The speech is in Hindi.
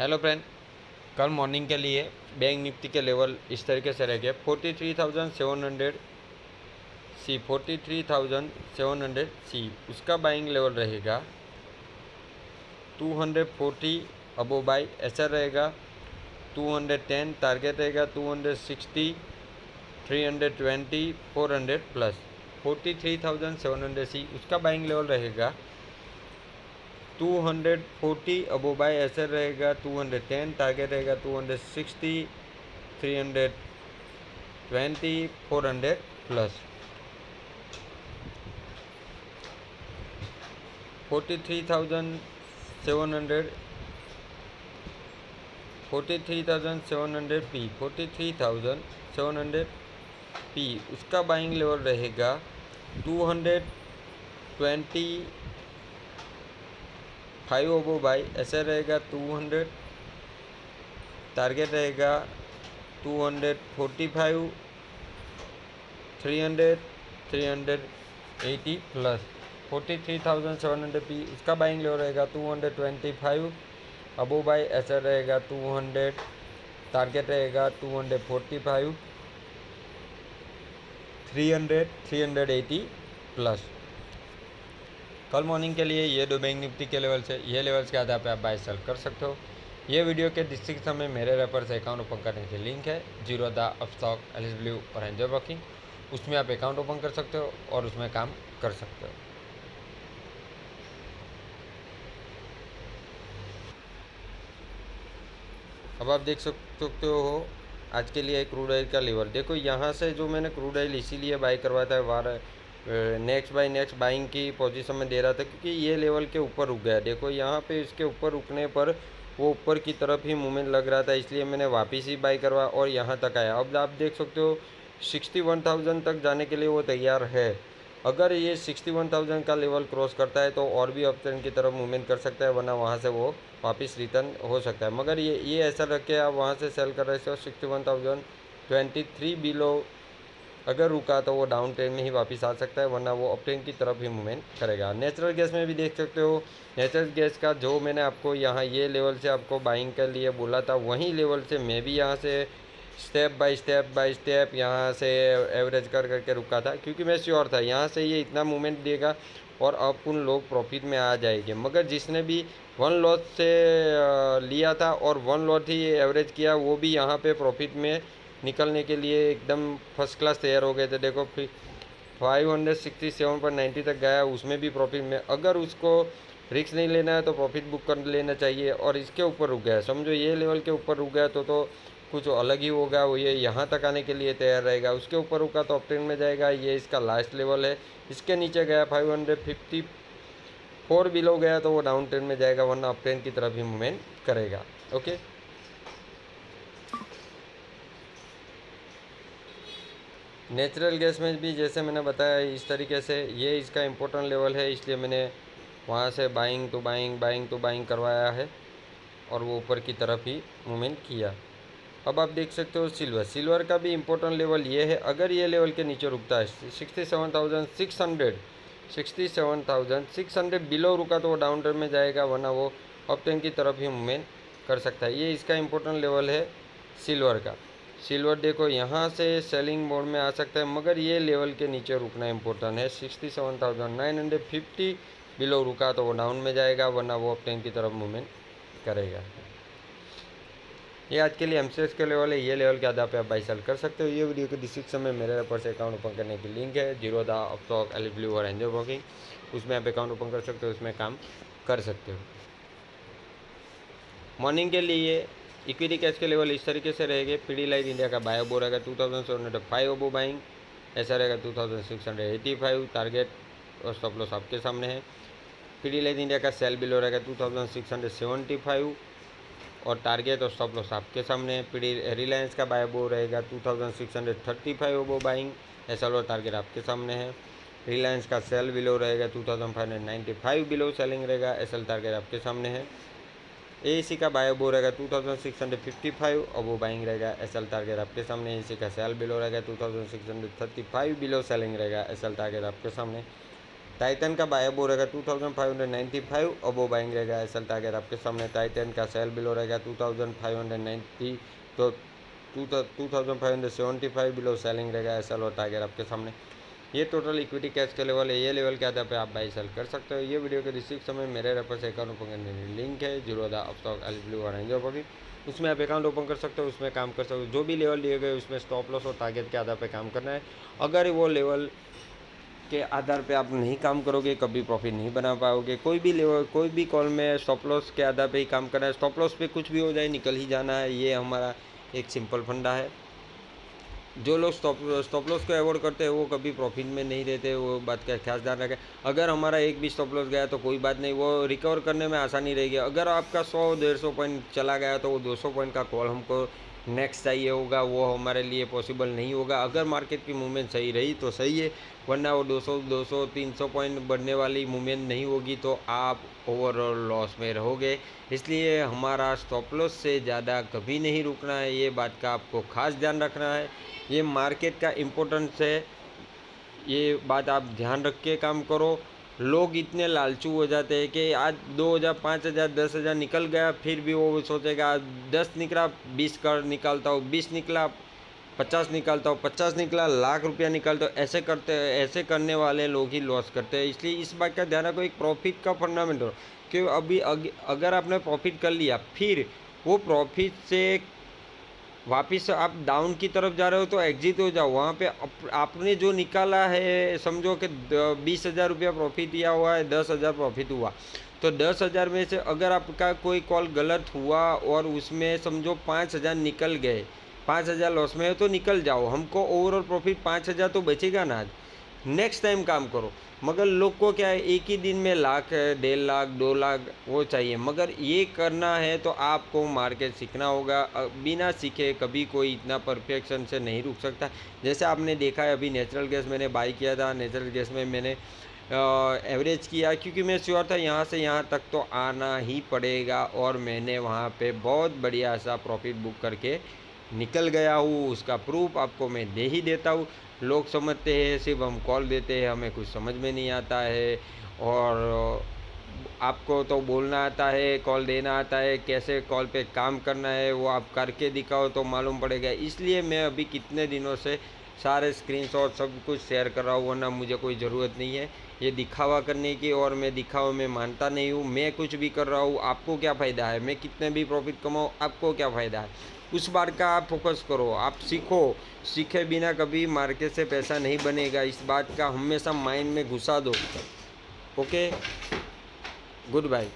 हेलो फ्रेंड, कल मॉर्निंग के लिए बैंक निफ्टी के लेवल इस तरीके से रहेंगे। 43,700 सी, 43,700 सी उसका बाइंग लेवल रहेगा। 240 अबो बाई ऐसा रहेगा। 210 टारगेट रहेगा। 260, 320, 400 प्लस। 43,700 सी उसका बाइंग लेवल रहेगा। 240 अबो बाय ऐसे रहेगा। 210 टारगेट रहेगा। 260, 320, 400 प्लस। 43,700 पी, 43,700 पी उसका बाइंग लेवल रहेगा। 225 अबो बाई ऐसे रहेगा। 200 टारगेट रहेगा। 245, 300, 380 प्लस। 43,700 पी उसका बाइंग लेवल रहेगा। 225 अबो बाई ऐसा रहेगा। 200 टारगेट रहेगा। 245, 300, 380 प्लस। कल मॉर्निंग के लिए ये दो बैंक निफ्टी के लेवल्स है। ये लेवल्स के आधार पर आप बाय सेल कर सकते हो। ये वीडियो के डिस्क्रिप्शन में मेरे रेफर से अकाउंट ओपन करने की लिंक है। जीरोधा, अपस्टॉक, एलएसब्ल्यू और एंजल ब्रोकिंग। उसमें आप अकाउंट ओपन कर सकते हो और उसमें काम कर सकते हो। अब आप देख सकते हो आज के लिए क्रूड ऑयल का लेवल देखो। यहाँ से जो मैंने क्रूड ऑयल इसीलिए बाई करवाया था, नेक्स्ट बाइंग की पोजीशन में दे रहा था, क्योंकि ये लेवल के ऊपर रुक गया। देखो यहाँ पे इसके ऊपर रुकने पर वो ऊपर की तरफ ही मूवमेंट लग रहा था, इसलिए मैंने वापस ही बाई करवा और यहाँ तक आया। अब आप देख सकते हो 61,000 तक जाने के लिए वो तैयार है। अगर ये 61,000 का लेवल क्रॉस करता है तो और भी अपट्रेंड की तरफ मूवमेंट कर सकता है, वरना वहाँ से वो वापस रिटर्न हो सकता है। मगर ये ऐसा रख के आप वहाँ से सेल कर रहे हो। 61,023 बिलो अगर रुका तो वो डाउन ट्रेंड में ही वापस आ सकता है, वरना वो अप ट्रेंड की तरफ ही मूवमेंट करेगा। नेचुरल गैस में भी देख सकते हो। नेचुरल गैस का जो मैंने आपको यहाँ ये लेवल से आपको बाइंग के लिए बोला था, वही लेवल से मैं भी यहाँ से स्टेप बाय स्टेप यहाँ से एवरेज कर करके रुका था, क्योंकि मैं श्योर था यहाँ से ये इतना मूवमेंट देगा और अपन लोग प्रॉफिट में आ जाएंगे। मगर जिसने भी वन लॉट से लिया था और वन लॉट ही एवरेज किया, वो भी यहाँ पे प्रॉफिट में निकलने के लिए एकदम फर्स्ट क्लास तैयार हो गए थे। देखो फिर 567.90 तक गया, उसमें भी प्रॉफिट में। अगर उसको रिस्क नहीं लेना है तो प्रॉफिट बुक कर लेना चाहिए। और इसके ऊपर रुक गया, समझो ये लेवल के ऊपर रुक गया तो कुछ अलग ही होगा। वो ये यहाँ तक आने के लिए तैयार रहेगा। उसके ऊपर रुका तो अपट्रेंड में जाएगा। ये इसका लास्ट लेवल है। इसके नीचे गया 554 बिलो गया तो वो डाउन ट्रेंड में जाएगा, वरना अप ट्रेंड की तरफ ही मूवमेंट करेगा। ओके, नेचुरल गैस में भी जैसे मैंने बताया इस तरीके से ये इसका इम्पोर्टेंट लेवल है, इसलिए मैंने वहाँ से बाइंग टू बाइंग करवाया है और वो ऊपर की तरफ ही मूवमेंट किया। अब आप देख सकते हो सिल्वर का भी इम्पोर्टेंट लेवल ये है। अगर ये लेवल के नीचे रुकता है 67,600 बिलो रुका तो वो डाउन ट्रेंड में जाएगा, वरना वो अप ट्रेंड की तरफ ही मूवमेंट कर सकता है। ये इसका इम्पोर्टेंट लेवल है सिल्वर का। सिल्वर देखो यहाँ से सेलिंग मोड में आ सकता है, मगर ये लेवल के नीचे रुकना इम्पोर्टेंट है। 67,950 बिलो रुका तो वो डाउन में जाएगा, वरना वो अप ट्रेंड की तरफ मूवमेंट करेगा। ये आज के लिए एमसीएक्स के लेवल है। ये लेवल के आधार पे आप बाई सेल कर सकते हो। ये वीडियो के डिस्क्रिप्शन में मेरे रेफर से अकाउंट ओपन करने की लिंक है। जीरोधा, अपस्टॉक, एलएसब्ल्यू और एंजल ब्रोकिंग। उसमें आप अकाउंट ओपन कर सकते हो, उसमें काम कर सकते हो। मॉर्निंग के लिए इक्विटी कैश के लेवल इस तरीके से रहेंगे। पीडीलाइट इंडिया का बाय अबो रहेगा 2,705 अबो बाइंग ऐसा रहेगा। 2,685 टारगेट और स्टॉप लॉस आपके सामने है। पीडीलाइट इंडिया का सेल बिलो रहेगा 2,675 और टारगेट और स्टॉप लॉस आपके सामने है। रिलायंस का बाय अबो रहेगा 2,635 अबो बाइंग ऐसा लो टारगेट आपके सामने है। रिलायंस का सेल बिलो रहेगा 2,595 बिलो सेलिंग रहेगा, एसएल टारगेट आपके सामने है। एसी का बाय अबो रहेगा 2,655 अबो बाइंग रहेगा, एसएल टारगेट आपके सामने। एसी का सेल बिलो रहेगा 2,635 बिलो सेलिंग रहेगा, एसएल टारगेट आपके सामने। टाइटन का बाय अबो रहेगा 2595, अबो बाइंग रहेगा एसएल टारगेट आपके सामने। टाइटन का सेल बिलो रहेगा 2590, तो 2575 बिलो सेलिंग रहेगा एसएल और टारगेट आपके सामने। ये टोटल इक्विटी कैश के लेवल है, ये लेवल के आधार पे आप बाई सेल कर सकते हो। ये वीडियो के रिसीव समय मेरे रेफर से अकाउंट ओपन करने की लिंक है जीरोधा स्टॉक एलब्ल्यू और एंजल अभी, उसमें आप अकाउंट ओपन कर सकते हो, उसमें काम कर सकते हो। जो भी लेवल दिए गए उसमें स्टॉप लॉस और टारगेट के आधार पे काम करना है। अगर वो लेवल के आधार पे आप नहीं काम करोगे कभी प्रॉफिट नहीं बना पाओगे। कोई भी लेवल कोई भी कॉल में स्टॉप लॉस के आधार पे ही काम करना है। स्टॉप लॉस पे कुछ भी हो जाए निकल ही जाना है, ये हमारा एक सिंपल फंडा है। जो लोग स्टॉप लॉस को अवॉइड करते हैं वो कभी प्रॉफिट में नहीं रहते, वो बात का खास ध्यान रखें। अगर हमारा एक भी स्टॉप लॉस गया तो कोई बात नहीं, वो रिकवर करने में आसानी रहेगी। अगर आपका 100-150 पॉइंट चला गया तो वो 200 पॉइंट का कॉल हमको नेक्स्ट चाहिए होगा, वो हमारे लिए पॉसिबल नहीं होगा। अगर मार्केट की मूवमेंट सही रही तो सही है, वरना वो 200-300 पॉइंट बढ़ने वाली मूवमेंट नहीं होगी तो आप ओवरऑल लॉस में रहोगे। इसलिए हमारा स्टॉप लॉस से ज़्यादा कभी नहीं रुकना है, ये बात का आपको खास ध्यान रखना है। ये मार्केट का इम्पोर्टेंस है, ये बात आप ध्यान रख के काम करो। लोग इतने लालचू हो जाते हैं कि आज 2000, 5000, 10,000 निकल गया, फिर भी वो सोचेगा 10 निकला 20 कर निकालता हूँ, 20 निकला 50 निकालता हूँ, 50 निकला लाख रुपया निकालता हूँ। ऐसे करने वाले लोग ही लॉस करते हैं। इसलिए इस बात का ध्यान रखो, एक प्रॉफिट का फंडामेंटल कि अभी अगर आपने प्रॉफिट कर लिया, फिर वो प्रॉफिट से वापिस आप डाउन की तरफ जा रहे हो तो एग्जिट हो जाओ। वहाँ पे आपने जो निकाला है, समझो कि 20,000 रुपया प्रॉफिट दिया हुआ है, 10,000 प्रॉफिट हुआ, तो 10,000 में से अगर आपका कोई कॉल गलत हुआ और उसमें समझो 5,000 निकल गए, 5,000 लॉस में है तो निकल जाओ, हमको ओवरऑल प्रॉफिट 5,000 तो बचेगा ना। आज नेक्स्ट टाइम काम करो। मगर लोग को क्या है, एक ही दिन में लाख 1.5 लाख 2 लाख वो चाहिए, मगर ये करना है तो आपको मार्केट सीखना होगा। बिना सीखे कभी कोई इतना परफेक्शन से नहीं रुक सकता। जैसे आपने देखा है अभी नेचुरल गैस मैंने बाई किया था, नेचुरल गैस में मैंने एवरेज किया क्योंकि मैं श्योर था यहाँ से यहाँ तक तो आना ही पड़ेगा, और मैंने वहाँ पे बहुत बढ़िया सा प्रॉफिट बुक करके निकल गया हूँ। उसका प्रूफ आपको मैं दे ही देता हूँ। लोग समझते हैं सिर्फ हम कॉल देते हैं, हमें कुछ समझ में नहीं आता है, और आपको तो बोलना आता है, कॉल देना आता है, कैसे कॉल पे काम करना है वो आप करके दिखाओ तो मालूम पड़ेगा। इसलिए मैं अभी कितने दिनों से सारे स्क्रीनशॉट सब कुछ शेयर कर रहा हूँ, वरना मुझे कोई ज़रूरत नहीं है ये दिखावा करने की, और मैं दिखावा में मानता नहीं हूँ। मैं कुछ भी कर रहा हूँ, आपको क्या फ़ायदा है, मैं कितने भी प्रॉफिट कमाऊँ आपको क्या फ़ायदा है, उस बात का आप फोकस करो, आप सीखो। सीखे बिना कभी मार्केट से पैसा नहीं बनेगा, इस बात का हमेशा माइंड में घुसा दो। Okay, good bye.